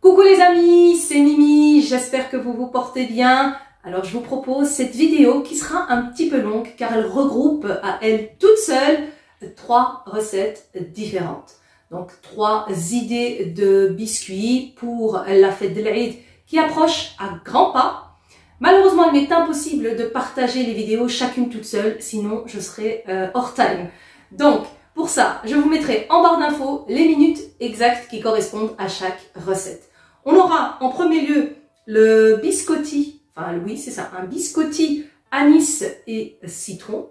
Coucou les amis, c'est Mimi, j'espère que vous vous portez bien. Alors je vous propose cette vidéo qui sera un petit peu longue car elle regroupe à elle toute seule 3 recettes différentes. Donc 3 idées de biscuits pour la fête de l'Aïd qui approche à grands pas. Malheureusement, il m'est impossible de partager les vidéos chacune toute seule, sinon je serai hors time. Donc, pour ça, je vous mettrai en barre d'infos les minutes exactes qui correspondent à chaque recette. On aura en premier lieu le biscotti, enfin oui c'est ça, un biscotti anis et citron.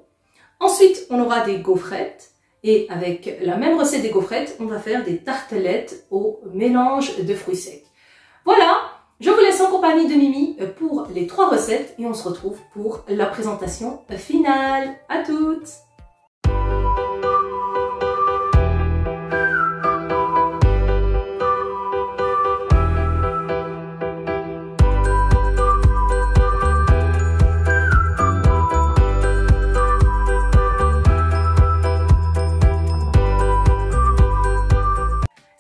Ensuite, on aura des gaufrettes et avec la même recette des gaufrettes, on va faire des tartelettes au mélange de fruits secs. Voilà, je vous laisse en compagnie de Mimi pour les 3 recettes et on se retrouve pour la présentation finale. À toutes!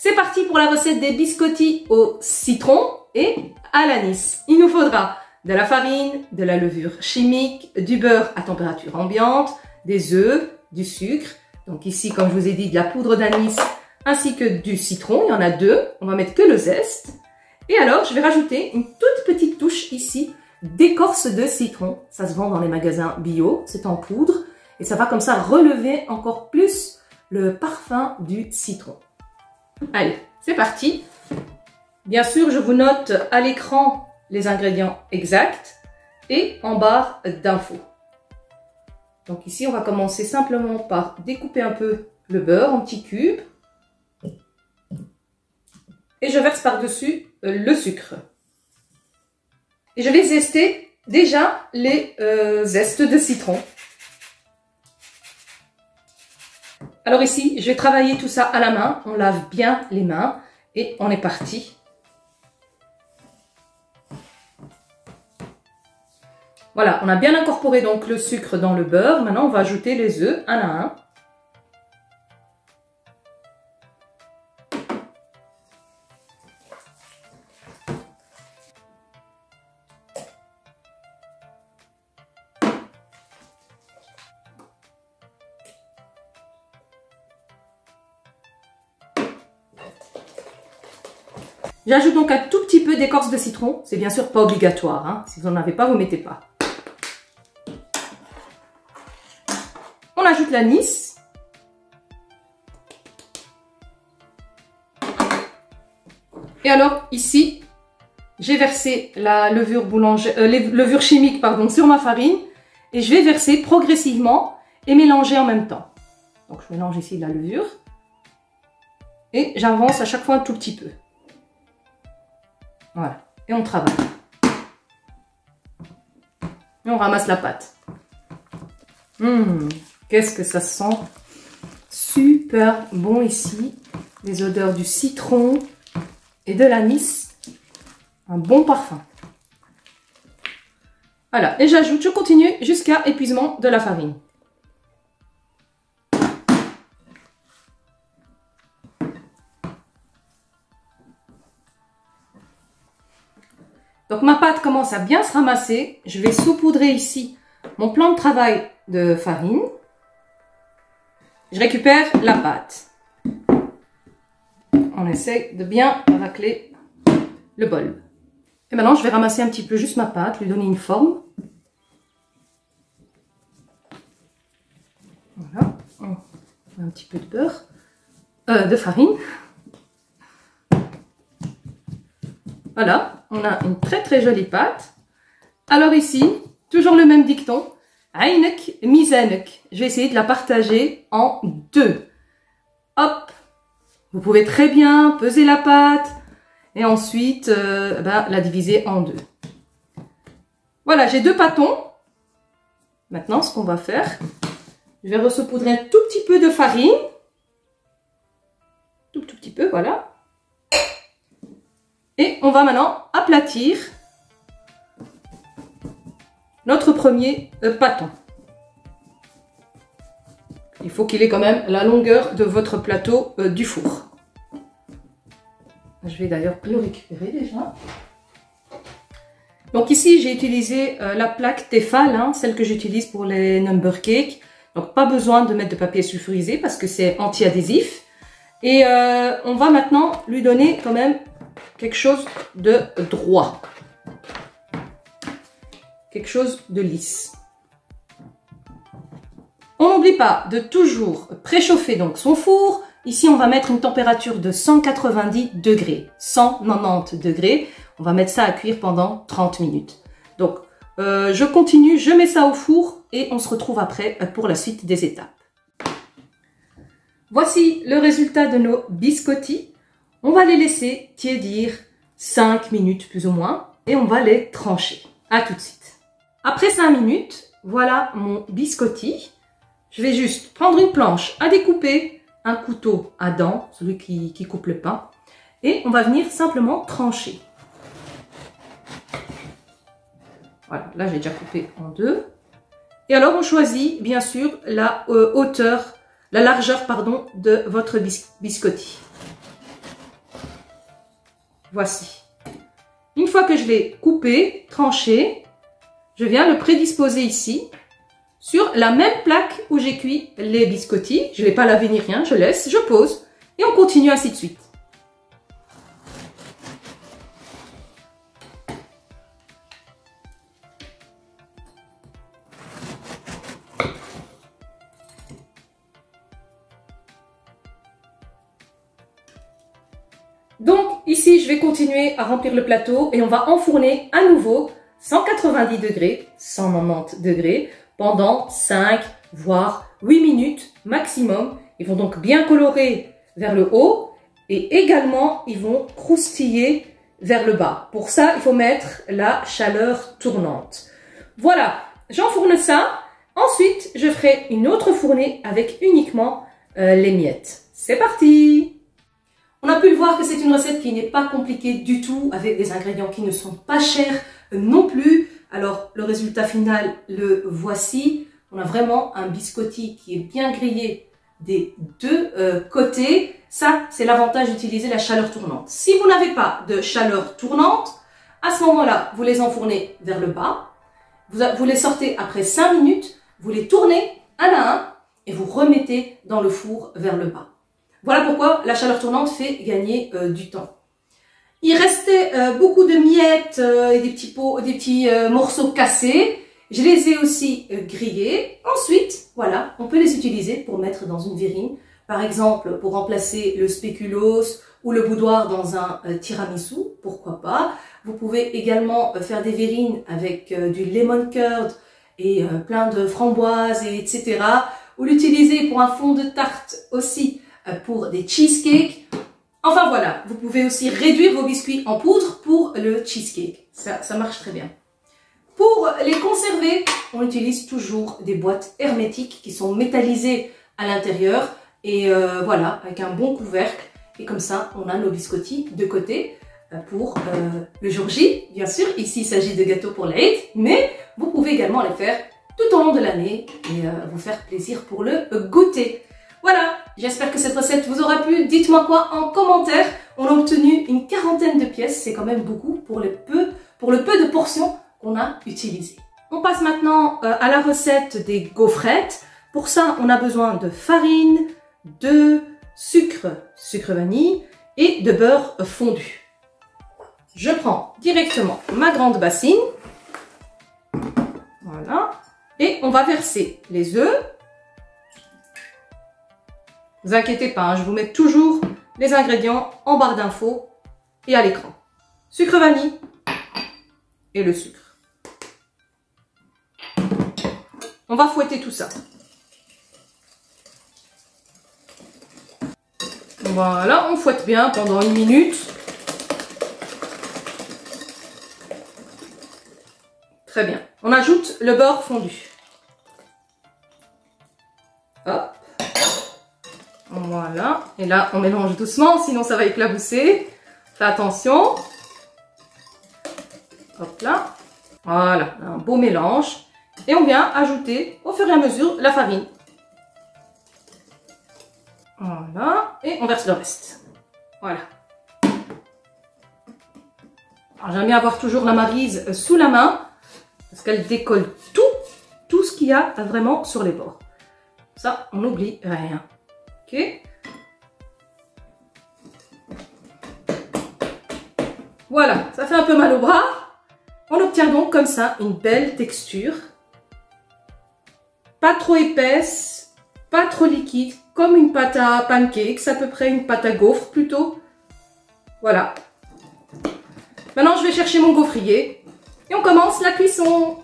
C'est parti pour la recette des biscottis au citron et à l'anis. Il nous faudra de la farine, de la levure chimique, du beurre à température ambiante, des œufs, du sucre. Donc ici, comme je vous ai dit, de la poudre d'anis ainsi que du citron. Il y en a 2. On va mettre que le zeste. Et alors, je vais rajouter une toute petite touche ici d'écorce de citron. Ça se vend dans les magasins bio. C'est en poudre. Et ça va comme ça relever encore plus le parfum du citron. Allez, c'est parti. Bien sûr, je vous note à l'écran les ingrédients exacts et en barre d'infos. Donc ici, on va commencer simplement par découper un peu le beurre en petits cubes. Et je verse par-dessus le sucre. Et je vais zester déjà les zestes de citron. Alors ici, je vais travailler tout ça à la main. On lave bien les mains et on est parti. Voilà, on a bien incorporé donc le sucre dans le beurre. Maintenant, on va ajouter les œufs un à un. J'ajoute donc un tout petit peu d'écorce de citron. C'est bien sûr pas obligatoire, hein. Si vous n'en avez pas, vous ne mettez pas. On ajoute l'anis. Et alors ici, j'ai versé la levure levure chimique sur ma farine. Et je vais verser progressivement et mélanger en même temps. Donc je mélange ici la levure. Et j'avance à chaque fois un tout petit peu. Voilà, et on travaille. Et on ramasse la pâte. Qu'est-ce que ça sent super bon ici. Les odeurs du citron et de l'anis. Un bon parfum. Voilà, et je continue jusqu'à épuisement de la farine. Donc ma pâte commence à bien se ramasser. Je vais saupoudrer ici mon plan de travail de farine. Je récupère la pâte. On essaie de bien racler le bol. Et maintenant je vais ramasser un petit peu juste ma pâte, lui donner une forme. Voilà. On met un petit peu de beurre, de farine. Voilà, on a une très très jolie pâte. Alors ici, toujours le même dicton. Aynek, mizanek. Je vais essayer de la partager en 2. Hop. Vous pouvez très bien peser la pâte et ensuite la diviser en 2. Voilà, j'ai 2 pâtons. Maintenant, ce qu'on va faire, je vais resaupoudrer un tout petit peu de farine. Tout petit peu, voilà. Et on va maintenant aplatir notre premier pâton. Il faut qu'il ait quand même la longueur de votre plateau du four. Je vais d'ailleurs le récupérer déjà. Donc ici, j'ai utilisé la plaque Tefal, hein, celle que j'utilise pour les number cakes. Donc pas besoin de mettre de papier sulfurisé parce que c'est anti-adhésif. Et on va maintenant lui donner quand même quelque chose de droit. Quelque chose de lisse. On n'oublie pas de toujours préchauffer donc son four. Ici, on va mettre une température de 190 degrés, 190 degrés. On va mettre ça à cuire pendant 30 minutes. Donc, je continue, je mets ça au four et on se retrouve après pour la suite des étapes. Voici le résultat de nos biscottis. On va les laisser tiédir 5 minutes plus ou moins et on va les trancher. À tout de suite. Après 5 minutes, voilà mon biscotti. Je vais juste prendre une planche à découper, un couteau à dents, celui qui coupe le pain, et on va venir simplement trancher. Voilà, là j'ai déjà coupé en deux. Et alors on choisit bien sûr la largeur pardon, de votre biscotti. Voici. Une fois que je l'ai coupé, tranché, je viens le prédisposer ici. Sur la même plaque où j'ai cuit les biscottis, je ne vais pas laver ni rien, je laisse, je pose et on continue ainsi de suite. Donc ici, je vais continuer à remplir le plateau et on va enfourner à nouveau 190 degrés, 190 degrés pendant 5 voire 8 minutes maximum. Ils vont donc bien colorer vers le haut et également ils vont croustiller vers le bas. Pour ça, il faut mettre la chaleur tournante. Voilà, j'enfourne ça. Ensuite, je ferai une autre fournée avec uniquement les miettes. C'est parti! On a pu le voir que c'est une recette qui n'est pas compliquée du tout, avec des ingrédients qui ne sont pas chers non plus. Alors, le résultat final, le voici. On a vraiment un biscotti qui est bien grillé des deux côtés. Ça, c'est l'avantage d'utiliser la chaleur tournante. Si vous n'avez pas de chaleur tournante, à ce moment-là, vous les enfournez vers le bas. Vous les sortez après 5 minutes, vous les tournez un à un et vous remettez dans le four vers le bas. Voilà pourquoi la chaleur tournante fait gagner du temps. Il restait beaucoup de miettes et des petits morceaux cassés. Je les ai aussi grillés. Ensuite, voilà, on peut les utiliser pour mettre dans une verrine. Par exemple, pour remplacer le spéculoos ou le boudoir dans un tiramisu, pourquoi pas. Vous pouvez également faire des verrines avec du lemon curd et plein de framboises, etc. Ou l'utiliser pour un fond de tarte aussi, pour des cheesecakes. Enfin voilà, vous pouvez aussi réduire vos biscuits en poudre pour le cheesecake. Ça marche très bien. Pour les conserver, on utilise toujours des boîtes hermétiques qui sont métallisées à l'intérieur. Et voilà, avec un bon couvercle. Et comme ça, on a nos biscottis de côté pour le jour J. Bien sûr, ici il s'agit de gâteaux pour l'Aïd, mais vous pouvez également les faire tout au long de l'année et vous faire plaisir pour le goûter. Voilà, j'espère que cette recette vous aura plu. Dites-moi quoi en commentaire. On a obtenu une 40aine de pièces, c'est quand même beaucoup pour le peu de portions qu'on a utilisées. On passe maintenant à la recette des gaufrettes. Pour ça, on a besoin de farine, de sucre vanille et de beurre fondu. Je prends directement ma grande bassine. Voilà. Et on va verser les œufs. Ne vous inquiétez pas, hein, je vous mets toujours les ingrédients en barre d'infos et à l'écran. Sucre vanille et le sucre. On va fouetter tout ça. Voilà, on fouette bien pendant 1 minute. Très bien. On ajoute le beurre fondu. Hop. Voilà. Et là, on mélange doucement, sinon ça va éclabousser. Fais attention. Hop là. Voilà, un beau mélange. Et on vient ajouter au fur et à mesure la farine. Voilà. Et on verse le reste. Voilà. Alors j'aime bien avoir toujours la Maryse sous la main parce qu'elle décolle tout ce qu'il y a vraiment sur les bords. Ça, on n'oublie rien. Ok. Voilà, ça fait un peu mal au bras. On obtient donc comme ça une belle texture. Pas trop épaisse, pas trop liquide, comme une pâte à pancakes, à peu près une pâte à gaufres plutôt. Voilà. Maintenant, je vais chercher mon gaufrier et on commence la cuisson.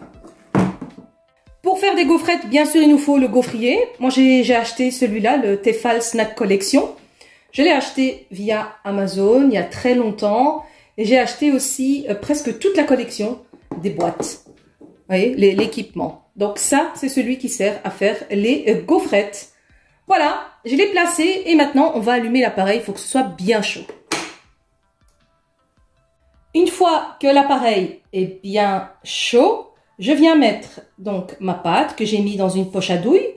Pour faire des gaufrettes, bien sûr, il nous faut le gaufrier. Moi, j'ai acheté celui-là, le Tefal Snack Collection. Je l'ai acheté via Amazon il y a très longtemps. Et j'ai acheté aussi presque toute la collection des boîtes. Vous voyez, l'équipement. Donc ça, c'est celui qui sert à faire les gaufrettes. Voilà, je l'ai placé et maintenant, on va allumer l'appareil. Il faut que ce soit bien chaud. Une fois que l'appareil est bien chaud, je viens mettre donc ma pâte que j'ai mis dans une poche à douille.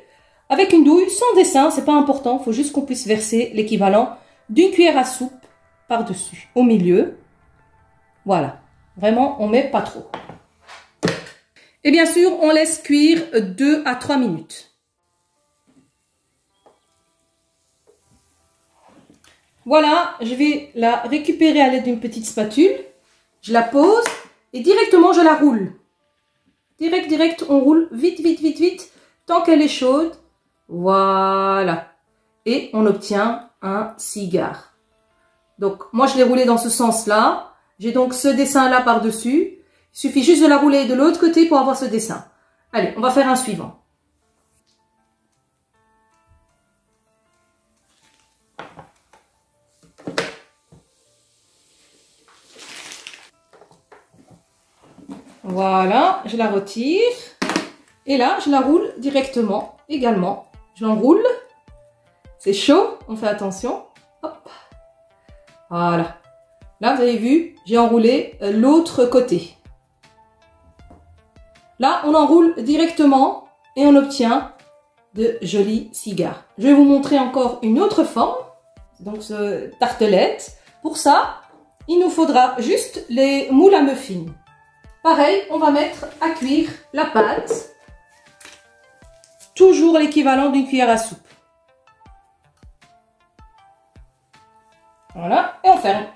Avec une douille, sans dessin, c'est pas important. Il faut juste qu'on puisse verser l'équivalent d'une cuillère à soupe par-dessus, au milieu. Voilà, vraiment, on met pas trop. Et bien sûr, on laisse cuire 2 à 3 minutes. Voilà, je vais la récupérer à l'aide d'une petite spatule. Je la pose et directement, je la roule. Direct, on roule vite, tant qu'elle est chaude. Voilà. Et on obtient un cigare. Donc, moi, je l'ai roulé dans ce sens-là. J'ai donc ce dessin-là par-dessus. Il suffit juste de la rouler de l'autre côté pour avoir ce dessin. Allez, on va faire un suivant. Voilà, je la retire. Et là, je la roule directement également. Je l'enroule. C'est chaud, on fait attention. Hop. Voilà. Là, vous avez vu, j'ai enroulé l'autre côté. Là, on enroule directement et on obtient de jolis cigares. Je vais vous montrer encore une autre forme. Donc, ce tartelette. Pour ça, il nous faudra juste les moules à muffins. Pareil, on va mettre à cuire la pâte. Toujours l'équivalent d'une cuillère à soupe. Voilà, et on ferme.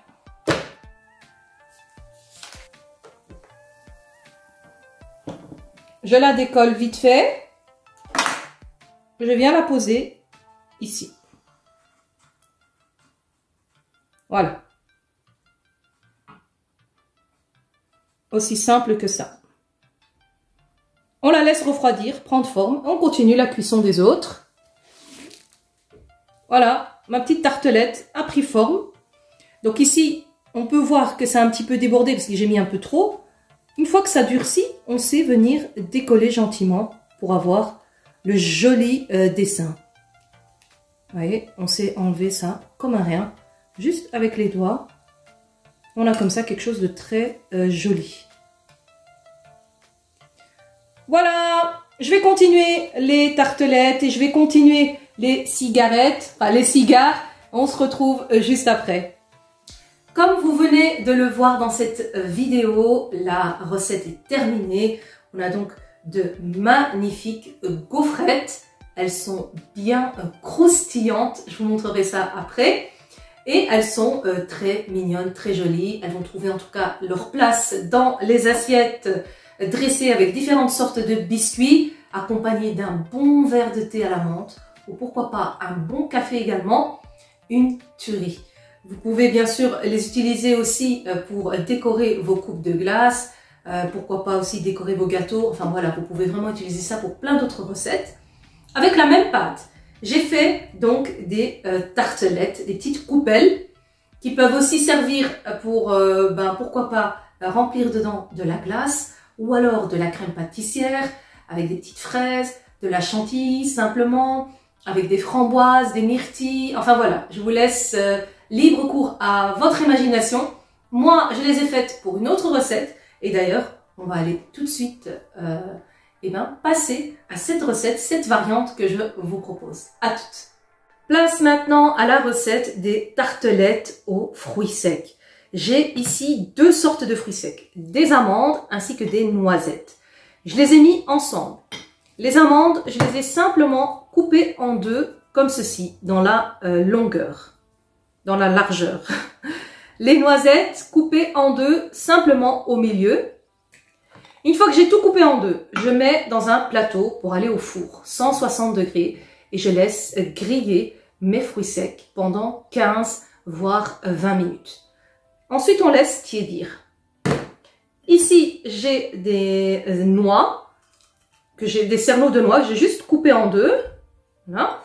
Je la décolle vite fait. Je viens la poser ici. Voilà. Aussi simple que ça. On la laisse refroidir, prendre forme. On continue la cuisson des autres. Voilà, ma petite tartelette a pris forme. Donc ici, on peut voir que ça a un petit peu débordé parce que j'ai mis un peu trop. Une fois que ça durcit, on sait venir décoller gentiment pour avoir le joli dessin. Vous voyez, on sait enlever ça comme un rien. Juste avec les doigts, on a comme ça quelque chose de très joli. Voilà, je vais continuer les tartelettes et je vais continuer les cigarettes, enfin les cigares. On se retrouve juste après. Comme vous venez de le voir dans cette vidéo, la recette est terminée. On a donc de magnifiques gaufrettes. Elles sont bien croustillantes. Je vous montrerai ça après. Et elles sont très mignonnes, très jolies. Elles vont trouver en tout cas leur place dans les assiettes dressées avec différentes sortes de biscuits, accompagnées d'un bon verre de thé à la menthe ou pourquoi pas un bon café également, une tuerie. Vous pouvez bien sûr les utiliser aussi pour décorer vos coupes de glace, pourquoi pas aussi décorer vos gâteaux. Enfin voilà, vous pouvez vraiment utiliser ça pour plein d'autres recettes. Avec la même pâte, j'ai fait donc des tartelettes, des petites coupelles qui peuvent aussi servir pour, pourquoi pas, remplir dedans de la glace ou alors de la crème pâtissière avec des petites fraises, de la chantilly simplement, avec des framboises, des myrtilles. Enfin voilà, je vous laisse libre cours à votre imagination. Moi, je les ai faites pour une autre recette et d'ailleurs, on va aller tout de suite passer à cette recette, cette variante que je vous propose. À toutes. Place maintenant à la recette des tartelettes aux fruits secs. j'ai ici deux sortes de fruits secs, des amandes ainsi que des noisettes. Je les ai mis ensemble. Les amandes, je les ai simplement coupées en deux, comme ceci, dans la longueur, dans la largeur. Les noisettes coupées en deux, simplement au milieu. Une fois que j'ai tout coupé en deux, je mets dans un plateau pour aller au four, 160 degrés, et je laisse griller mes fruits secs pendant 15 voire 20 minutes. Ensuite, on laisse tiédir. Ici, j'ai des noix, des cerneaux de noix, j'ai juste coupé en deux. Voilà.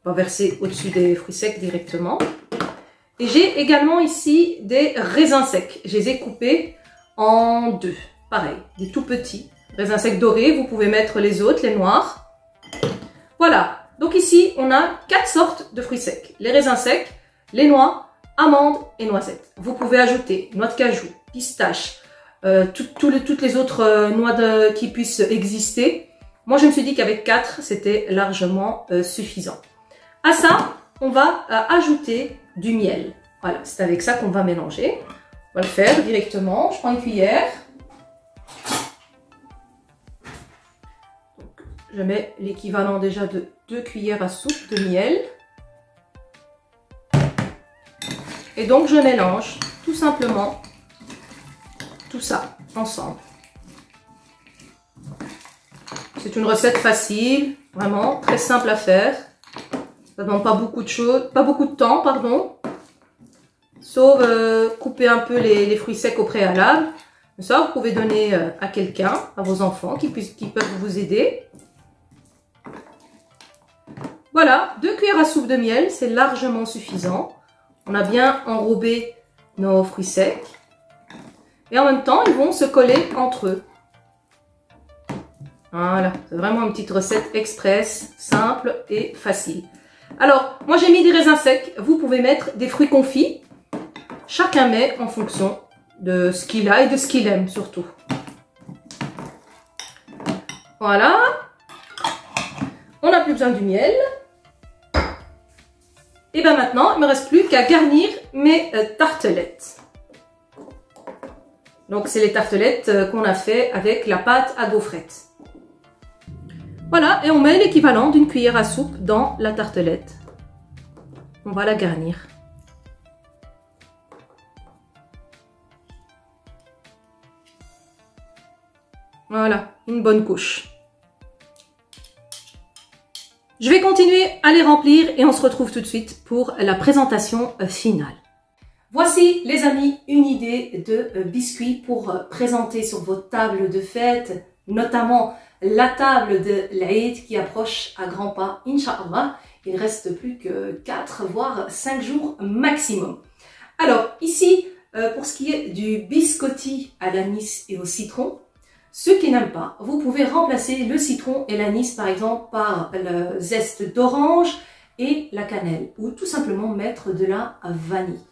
On va verser au-dessus des fruits secs directement. Et j'ai également ici des raisins secs. Je les ai coupés en deux. Pareil, des tout petits. Raisins secs dorés, vous pouvez mettre les autres, les noirs. Voilà. Donc ici, on a 4 sortes de fruits secs. Les raisins secs, les noix, amandes et noisettes. Vous pouvez ajouter noix de cajou, pistache, toutes les autres noix qui puissent exister. Moi, je me suis dit qu'avec 4, c'était largement suffisant. À ça, on va ajouter du miel. Voilà, c'est avec ça qu'on va mélanger. On va le faire directement. Je prends une cuillère. Donc, je mets l'équivalent déjà de 2 cuillères à soupe de miel. Et donc, je mélange tout simplement tout ça ensemble. C'est une recette facile, vraiment très simple à faire. Ça ne demande pas beaucoup de choses, pas beaucoup de temps, pardon. Sauf couper un peu les fruits secs au préalable. Ça, vous pouvez donner à quelqu'un, à vos enfants qui peuvent vous aider. Voilà, 2 cuillères à soupe de miel, c'est largement suffisant. On a bien enrobé nos fruits secs. Et en même temps, ils vont se coller entre eux. Voilà, c'est vraiment une petite recette express, simple et facile. Alors, moi j'ai mis des raisins secs. Vous pouvez mettre des fruits confits. Chacun met en fonction de ce qu'il a et de ce qu'il aime surtout. Voilà. On n'a plus besoin du miel. Et bien maintenant, il ne me reste plus qu'à garnir mes tartelettes. Donc c'est les tartelettes qu'on a fait avec la pâte à gaufrettes. Voilà, et on met l'équivalent d'une cuillère à soupe dans la tartelette. On va la garnir. Voilà, une bonne couche. Je vais continuer à les remplir et on se retrouve tout de suite pour la présentation finale. Voici les amis une idée de biscuits pour présenter sur votre table de fête, notamment la table de l'Aïd qui approche à grands pas, Inch'Allah. Il ne reste plus que 4 voire 5 jours maximum. Alors ici, pour ce qui est du biscotti à l'anis et au citron, ceux qui n'aiment pas, vous pouvez remplacer le citron et l'anis par exemple par le zeste d'orange et la cannelle ou tout simplement mettre de la vanille.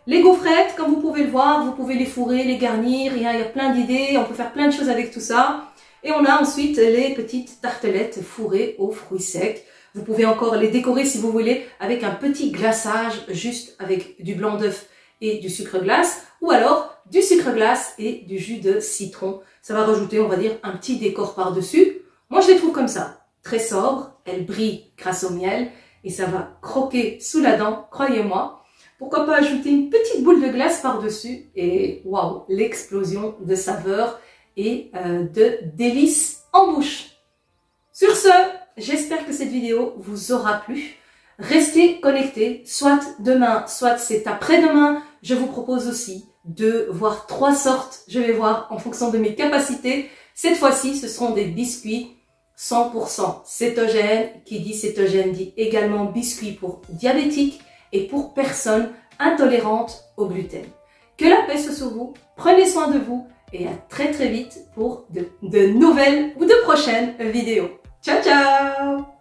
Les gaufrettes, comme vous pouvez le voir, vous pouvez les fourrer, les garnir, il y a plein d'idées, on peut faire plein de choses avec tout ça. Et on a ensuite les petites tartelettes fourrées aux fruits secs. Vous pouvez encore les décorer si vous voulez avec un petit glaçage juste avec du blanc d'œuf et du sucre glace ou alors du sucre glace et du jus de citron. Ça va rajouter, on va dire, un petit décor par-dessus. Moi, je les trouve comme ça, très sobres, elles brillent grâce au miel et ça va croquer sous la dent, croyez-moi. Pourquoi pas ajouter une petite boule de glace par-dessus et waouh, l'explosion de saveurs et de délices en bouche. Sur ce, j'espère que cette vidéo vous aura plu. Restez connectés, soit demain, soit c'est après-demain. Je vous propose aussi 2 voire 3 sortes, je vais voir en fonction de mes capacités. Cette fois-ci, ce seront des biscuits 100% cétogènes. Qui dit cétogène dit également biscuits pour diabétiques et pour personnes intolérantes au gluten. Que la paix soit sur vous, prenez soin de vous et à très vite pour de nouvelles ou de prochaines vidéos. Ciao ciao!